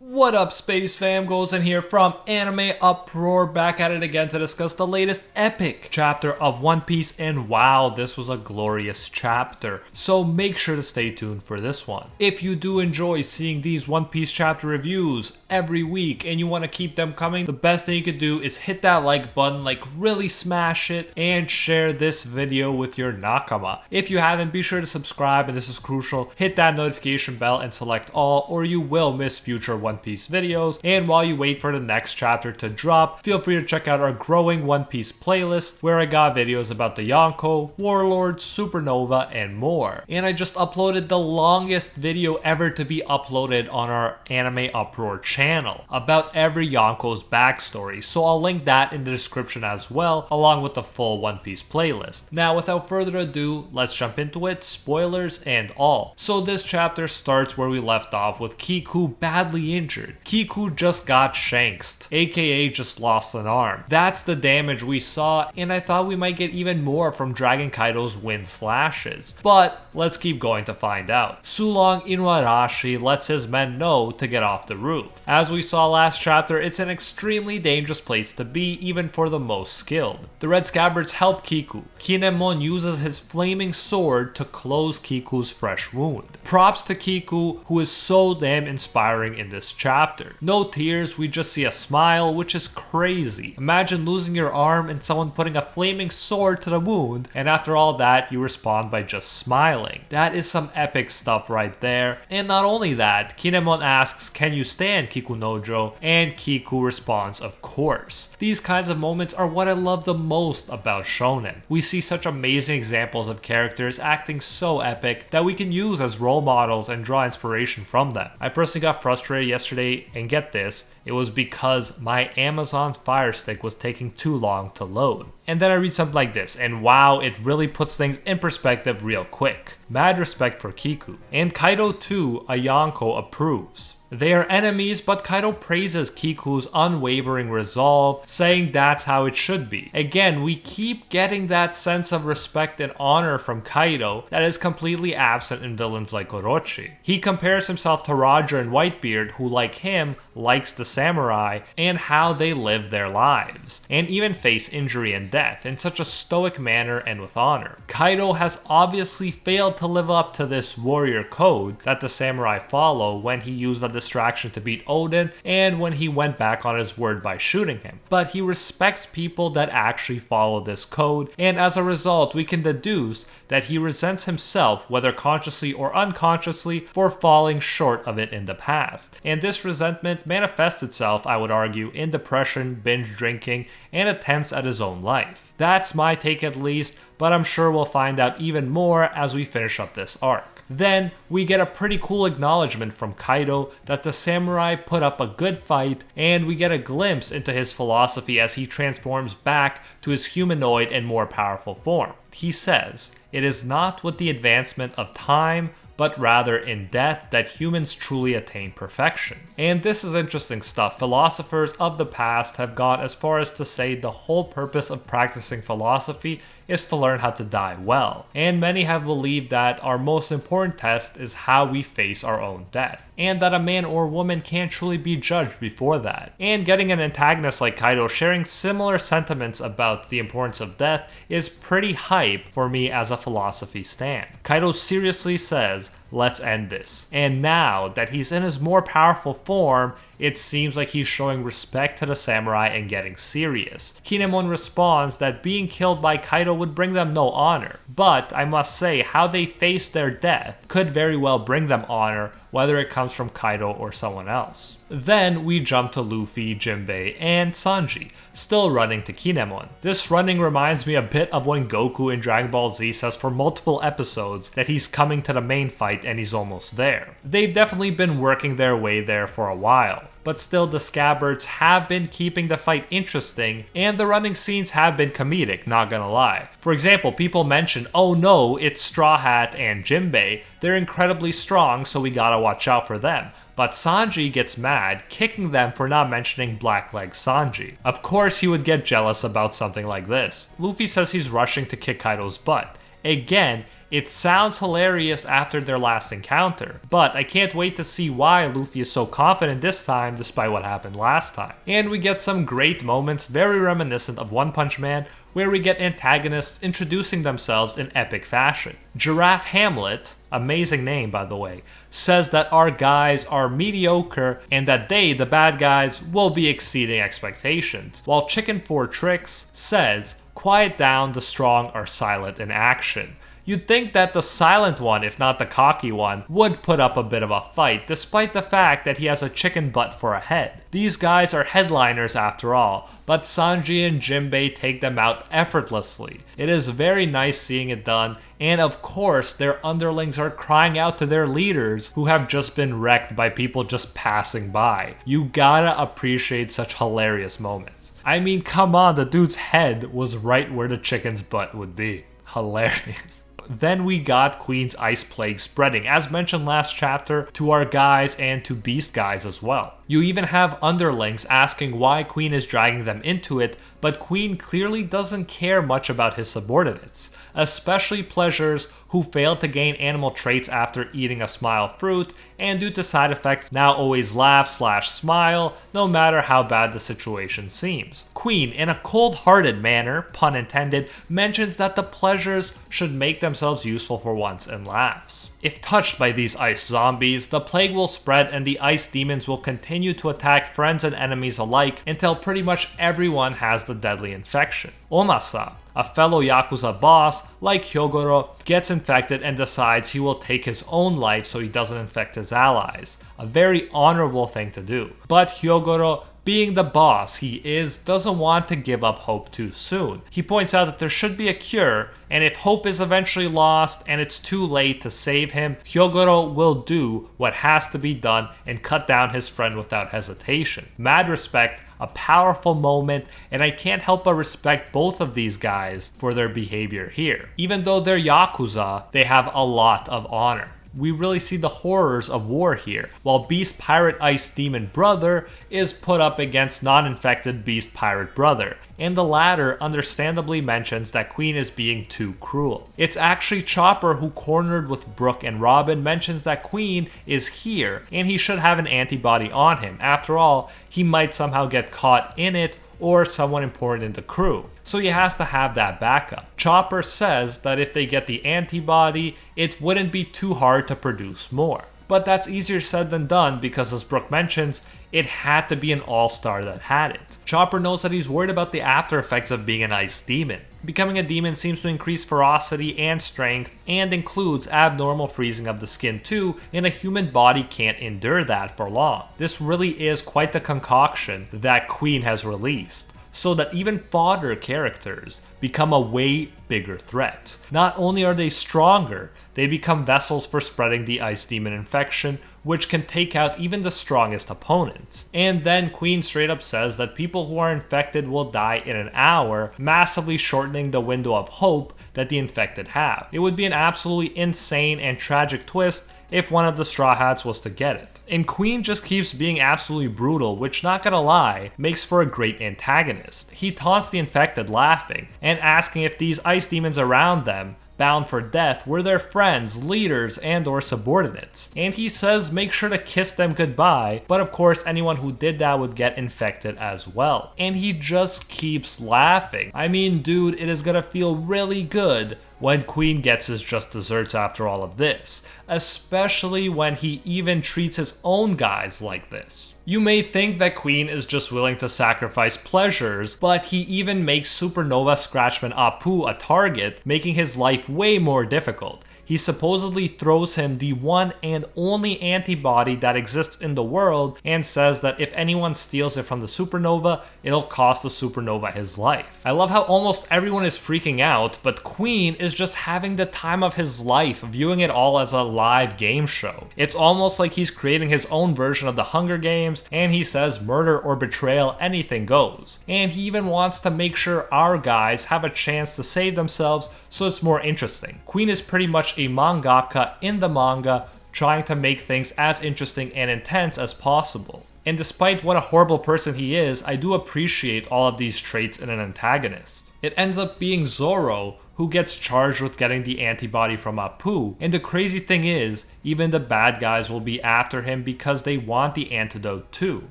What up, Space Fam? Goes in here from AnimeUproar, back at it again to discuss the latest epic chapter of One Piece, and wow, this was a glorious chapter. So make sure to stay tuned for this one. If you do enjoy seeing these One Piece chapter reviews every week and you want to keep them coming, the best thing you could do is hit that like button, like really smash it, and share this video with your nakama. If you haven't, be sure to subscribe, and this is crucial. Hit that notification bell and select all, or you will miss future One Piece videos. And while you wait for the next chapter to drop, feel free to check out our growing One Piece playlist, where I got videos about the Yonko, Warlords, Supernova, and more. And I just uploaded the longest video ever to be uploaded on our AnimeUproar channel about every Yonko's backstory, so I'll link that in the description as well, along with the full One Piece playlist. Now, without further ado, let's jump into it, spoilers and all. So this chapter starts where we left off, with Kiku badly injured. Kiku just got shanksed, aka just lost an arm. That's the damage we saw, and I thought we might get even more from Dragon Kaido's wind slashes. But let's keep going to find out. Sulong Inuarashi lets his men know to get off the roof. As we saw last chapter, it's an extremely dangerous place to be, even for the most skilled. The Red Scabbards help Kiku. Kinemon uses his flaming sword to close Kiku's fresh wound. Props to Kiku, who is so damn inspiring in this chapter. No tears, we just see a smile, which is crazy. Imagine losing your arm and someone putting a flaming sword to the wound, and after all that, you respond by just smiling. That is some epic stuff right there. And not only that, Kinemon asks, "Can you stand, Kikunojo?" And Kiku responds, "Of course." These kinds of moments are what I love the most about shonen. We see such amazing examples of characters acting so epic that we can use as role models and draw inspiration from them. I personally got frustrated yesterday, and get this, it was because my Amazon Fire Stick was taking too long to load. And then I read something like this, and wow, it really puts things in perspective real quick. Mad respect for Kiku. And Kaido too, a Yonko, approves. They are enemies, but Kaido praises Kiku's unwavering resolve, saying that's how it should be. Again, we keep getting that sense of respect and honor from Kaido that is completely absent in villains like Orochi. He compares himself to Roger and Whitebeard, who like him, likes the samurai and how they live their lives, and even face injury and death in such a stoic manner and with honor. Kaido has obviously failed to live up to this warrior code that the samurai follow when he used a distraction to beat Odin and when he went back on his word by shooting him. But he respects people that actually follow this code, and as a result we can deduce that he resents himself, whether consciously or unconsciously, for falling short of it in the past. And this resentment manifests itself, I would argue, in depression, binge drinking, and attempts at his own life. That's my take at least, but I'm sure we'll find out even more as we finish up this arc. Then we get a pretty cool acknowledgement from Kaido that the samurai put up a good fight, and we get a glimpse into his philosophy as he transforms back to his humanoid and more powerful form. He says, "It is not with the advancement of time, but rather in death that humans truly attain perfection." And this is interesting stuff. Philosophers of the past have gone as far as to say the whole purpose of practicing philosophy is to learn how to die well. And many have believed that our most important test is how we face our own death, and that a man or woman can't truly be judged before that. And getting an antagonist like Kaido sharing similar sentiments about the importance of death is pretty hype for me as a philosophy stan. Kaido seriously says, "Let's end this." And now that he's in his more powerful form, it seems like he's showing respect to the samurai and getting serious. Kinemon responds that being killed by Kaido would bring them no honor, but I must say how they face their death could very well bring them honor, whether it comes from Kaido or someone else. Then we jump to Luffy, Jinbei, and Sanji, still running to Kinemon. This running reminds me a bit of when Goku in Dragon Ball Z says for multiple episodes that he's coming to the main fight and he's almost there. They've definitely been working their way there for a while, but still the Scabbards have been keeping the fight interesting, and the running scenes have been comedic, not gonna lie. For example, people mention, "Oh no, it's Straw Hat and Jinbei, they're incredibly strong, so we gotta watch out for them." But Sanji gets mad, kicking them for not mentioning Blackleg Sanji. Of course he would get jealous about something like this. Luffy says he's rushing to kick Kaido's butt. Again, It sounds hilarious after their last encounter, but I can't wait to see why Luffy is so confident this time despite what happened last time. And we get some great moments, very reminiscent of One Punch Man, where we get antagonists introducing themselves in epic fashion. Giraffe Hamlet, amazing name by the way, says that our guys are mediocre and that they, the bad guys, will be exceeding expectations, while Chicken 4 Tricks says, quiet down, the strong are silent in action. You'd think that the silent one, if not the cocky one, would put up a bit of a fight, despite the fact that he has a chicken butt for a head. These guys are headliners after all, but Sanji and Jinbei take them out effortlessly. It is very nice seeing it done, and of course their underlings are crying out to their leaders who have just been wrecked by people just passing by. You gotta appreciate such hilarious moments. I mean, come on, the dude's head was right where the chicken's butt would be. Hilarious. Then we got Queen's Ice Plague spreading, as mentioned last chapter, to our guys and to Beast guys as well. You even have underlings asking why Queen is dragging them into it, but Queen clearly doesn't care much about his subordinates, especially pleasures who failed to gain animal traits after eating a smile fruit, and due to side effects now always laugh/smile, no matter how bad the situation seems. Queen, in a cold-hearted manner, pun intended, mentions that the pleasures should make themselves useful for once and laughs. If touched by these ice zombies, the plague will spread and the ice demons will continue to attack friends and enemies alike until pretty much everyone has the deadly infection. Omasa, a fellow Yakuza boss, like Hyogoro, gets infected and decides he will take his own life so he doesn't infect his allies. A very honorable thing to do. But Hyogoro, being the boss he is, doesn't want to give up hope too soon. He points out that there should be a cure, and if hope is eventually lost and it's too late to save him, Hyogoro will do what has to be done and cut down his friend without hesitation. Mad respect, a powerful moment, and I can't help but respect both of these guys for their behavior here. Even though they're Yakuza, they have a lot of honor. We really see the horrors of war here, while Beast Pirate Ice Demon Brother is put up against non-infected Beast Pirate Brother, and the latter understandably mentions that Queen is being too cruel. It's actually Chopper who, cornered with Brook and Robin, mentions that Queen is here and he should have an antibody on him. After all, he might somehow get caught in it or someone important in the crew, so he has to have that backup. Chopper says that if they get the antibody, it wouldn't be too hard to produce more. But that's easier said than done because, as Brook mentions, it had to be an all-star that had it. Chopper knows that he's worried about the after effects of being an ice demon. Becoming a demon seems to increase ferocity and strength, and includes abnormal freezing of the skin too, and a human body can't endure that for long. This really is quite the concoction that Queen has released, so that even fodder characters become a way bigger threat. Not only are they stronger, they become vessels for spreading the ice demon infection, which can take out even the strongest opponents. And then Queen straight up says that people who are infected will die in an hour, massively shortening the window of hope that the infected have. It would be an absolutely insane and tragic twist if one of the Straw Hats was to get it. And Queen just keeps being absolutely brutal, which, not gonna lie, makes for a great antagonist. He taunts the infected, laughing, and asking if these ice demons around them, bound for death, were their friends, leaders, and or subordinates. And he says make sure to kiss them goodbye, but of course anyone who did that would get infected as well. And he just keeps laughing. I mean, dude, it is gonna feel really good when Queen gets his just desserts after all of this, especially when he even treats his own guys like this. You may think that Queen is just willing to sacrifice pleasures, but he even makes Supernova Scratchman Apu a target, making his life way more difficult. He supposedly throws him the one and only antibody that exists in the world and says that if anyone steals it from the supernova, it'll cost the supernova his life. I love how almost everyone is freaking out, but Queen is just having the time of his life, viewing it all as a live game show. It's almost like he's creating his own version of the Hunger Games, and he says murder or betrayal, anything goes. And he even wants to make sure our guys have a chance to save themselves, so it's more interesting. Queen is pretty much a mangaka in the manga, trying to make things as interesting and intense as possible. And despite what a horrible person he is, I do appreciate all of these traits in an antagonist. It ends up being Zoro who gets charged with getting the antibody from Apu. And the crazy thing is, even the bad guys will be after him because they want the antidote too.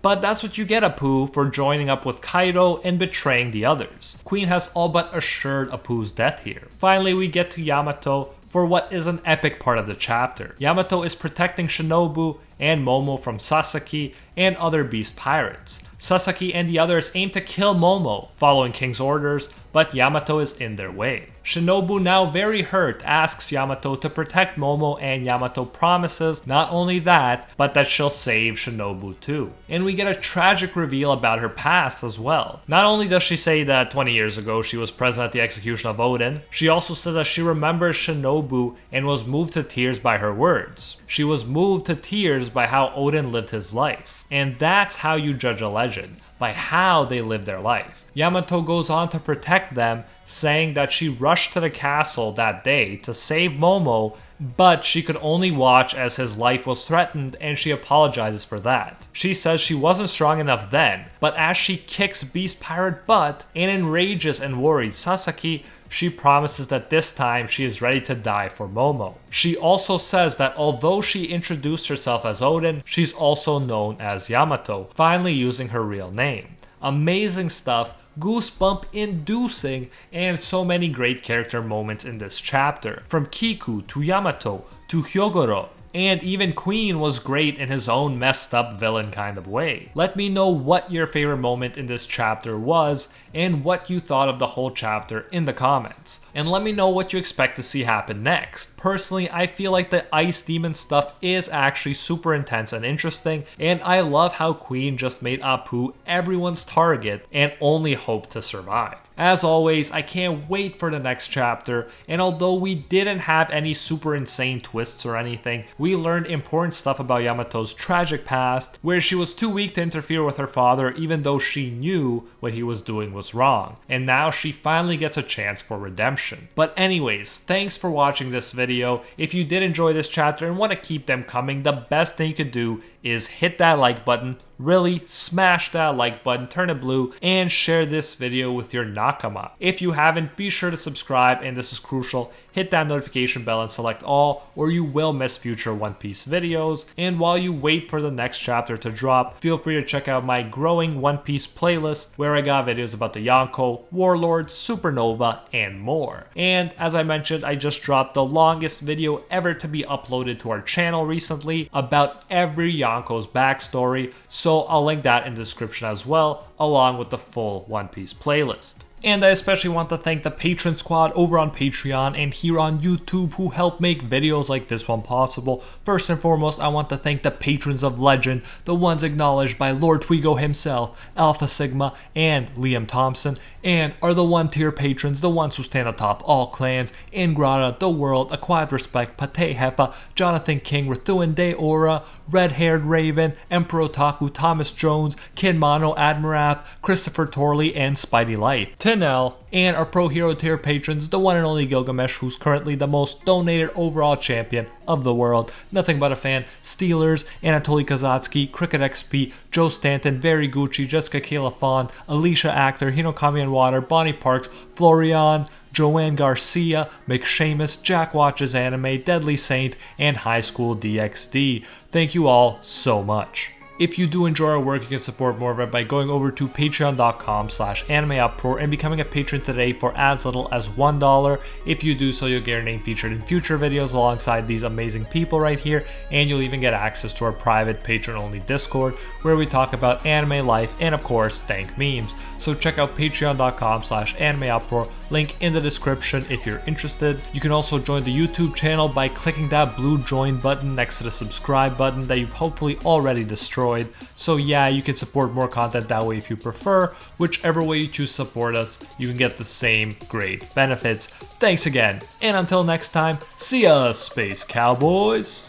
But that's what you get, Apu, for joining up with Kaido and betraying the others. Queen has all but assured Apu's death here. Finally, we get to Yamato for what is an epic part of the chapter. Yamato is protecting Shinobu and Momo from Sasaki and other beast pirates. Sasaki and the others aim to kill Momo, following King's orders, but Yamato is in their way. Shinobu, now very hurt, asks Yamato to protect Momo, and Yamato promises not only that, but that she'll save Shinobu too. And we get a tragic reveal about her past as well. Not only does she say that 20 years ago she was present at the execution of Oden, she also says that she remembers Shinobu and was moved to tears by her words. She was moved to tears by how Oden lived his life. And that's how you judge a legend, by how they live their life. Yamato goes on to protect them, saying that she rushed to the castle that day to save Momo, but she could only watch as his life was threatened, and she apologizes for that. She says she wasn't strong enough then, but as she kicks Beast Pirate butt and enrages and worries Sasaki, she promises that this time she is ready to die for Momo. She also says that although she introduced herself as Oden, she's also known as Yamato, finally using her real name. Amazing stuff, goosebump inducing, and so many great character moments in this chapter. From Kiku to Yamato to Hyogoro, and even Queen was great in his own messed up villain kind of way. Let me know what your favorite moment in this chapter was and what you thought of the whole chapter in the comments. And let me know what you expect to see happen next. Personally, I feel like the Ice Demon stuff is actually super intense and interesting, and I love how Queen just made Apu everyone's target and only hope to survive. As always, I can't wait for the next chapter, and although we didn't have any super insane twists or anything, we learned important stuff about Yamato's tragic past, where she was too weak to interfere with her father even though she knew what he was doing was wrong, and now she finally gets a chance for redemption. But anyways, thanks for watching this video. If you did enjoy this chapter and want to keep them coming, the best thing you could do is hit that like button, really smash that like button, turn it blue, and share this video with your nakama. If you haven't, be sure to subscribe, and this is crucial, hit that notification bell and select all, or you will miss future One Piece videos. And while you wait for the next chapter to drop, feel free to check out my growing One Piece playlist, where I got videos about the Yonko, Warlords, Supernova, and more. And as I mentioned, I just dropped the longest video ever to be uploaded to our channel recently about every Yonko's backstory, so I'll link that in the description as well, along with the full One Piece playlist. And I especially want to thank the Patron Squad over on Patreon and here on YouTube who help make videos like this one possible. First and foremost, I want to thank the patrons of legend, the ones acknowledged by Lord Twigo himself, Alpha Sigma, and Liam Thompson, and are the one-tier patrons, the ones who stand atop all clans, Ingrata, The World, Acquired Respect, Pate Hefa, Jonathan King, Rethuan De Aura, Red-Haired Raven, Emperor Otaku, Thomas Jones, Kid Mono, Admirath, Christopher Torley, and Spidey Life. Tinel, and our Pro Hero tier patrons, the one and only Gilgamesh, who's currently the most donated overall champion of the world, Nothing But a Fan, Steelers, Anatoly Kazatsky, Cricket XP, Joe Stanton, Very Gucci, Jessica Calafon, Alicia Actor, Hinokami and Water, Bonnie Parks, Florian, Joanne Garcia, McShamus, Jack Watches Anime, Deadly Saint, and High School DxD. Thank you all so much. If you do enjoy our work, you can support more of it by going over to patreon.com/AnimeUproar and becoming a patron today for as little as $1. If you do so, you'll get your name featured in future videos alongside these amazing people right here, and you'll even get access to our private patron-only Discord where we talk about anime life and of course dank memes. So check out patreon.com/AnimeUproar, link in the description if you're interested. You can also join the YouTube channel by clicking that blue join button next to the subscribe button that you've hopefully already destroyed. So yeah, you can support more content that way if you prefer. Whichever way you choose to support us, you can get the same great benefits. Thanks again, and until next time, see ya, Space Cowboys!